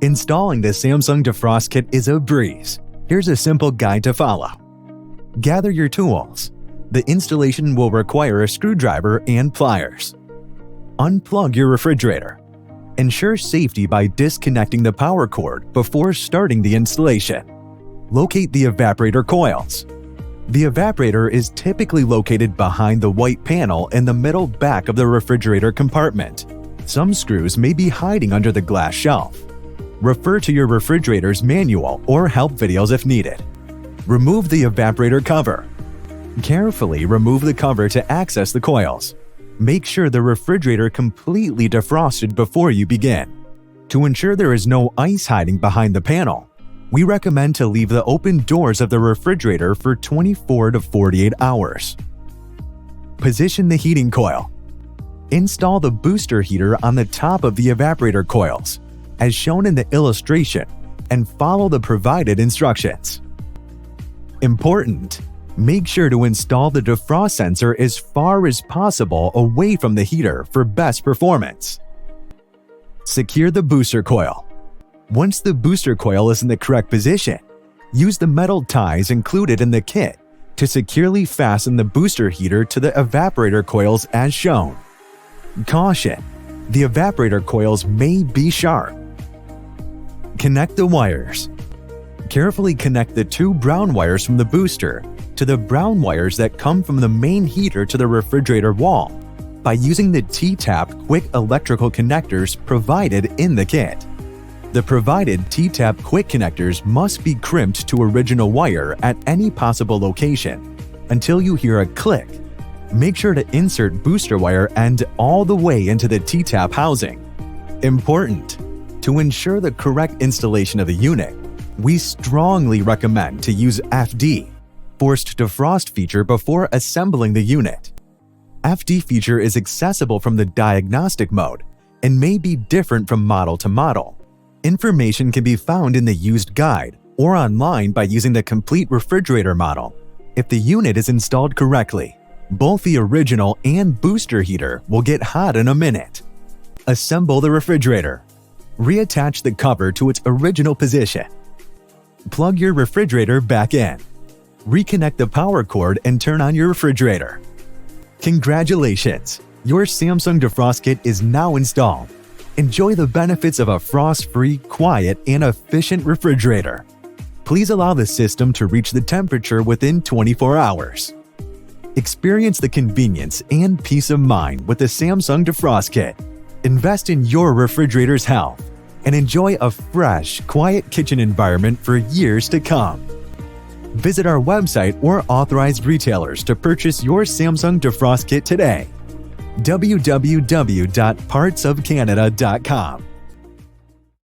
Installing the Samsung Defrost Kit is a breeze. Here's a simple guide to follow. Gather your tools. The installation will require a screwdriver and pliers. Unplug your refrigerator. Ensure safety by disconnecting the power cord before starting the installation. Locate the evaporator coils. The evaporator is typically located behind the white panel in the middle back of the refrigerator compartment. Some screws may be hiding under the glass shelf. Refer to your refrigerator's manual or help videos if needed. Remove the evaporator cover. Carefully remove the cover to access the coils. Make sure the refrigerator completely defrosted before you begin. To ensure there is no ice hiding behind the panel, we recommend to leave the open doors of the refrigerator for 24 to 48 hours. Position the heating coil. Install the booster heater on the top of the evaporator coils, as shown in the illustration, and follow the provided instructions. Important: make sure to install the defrost sensor as far as possible away from the heater for best performance. Secure the booster coil. Once the booster coil is in the correct position, use the metal ties included in the kit to securely fasten the booster heater to the evaporator coils as shown. Caution: the evaporator coils may be sharp. Connect the wires. Carefully connect the two brown wires from the booster to the brown wires that come from the main heater to the refrigerator wall by using the T-tap quick electrical connectors provided in the kit. The provided T-tap quick connectors must be crimped to original wire at any possible location until you hear a click. Make sure to insert booster wire end all the way into the T-tap housing. Important: to ensure the correct installation of the unit, we strongly recommend to use FD, Forced Defrost feature, before assembling the unit. FD feature is accessible from the diagnostic mode and may be different from model to model. Information can be found in the used guide or online by using the complete refrigerator model. If the unit is installed correctly, both the original and booster heater will get hot in a minute. Assemble the refrigerator. Reattach the cover to its original position. Plug your refrigerator back in. Reconnect the power cord and turn on your refrigerator. Congratulations! Your Samsung Defrost Kit is now installed. Enjoy the benefits of a frost-free, quiet, and efficient refrigerator. Please allow the system to reach the temperature within 24 hours. Experience the convenience and peace of mind with the Samsung Defrost Kit. Invest in your refrigerator's health and enjoy a fresh, quiet kitchen environment for years to come. Visit our website or authorized retailers to purchase your Samsung Defrost Kit today. www.partsofcanada.com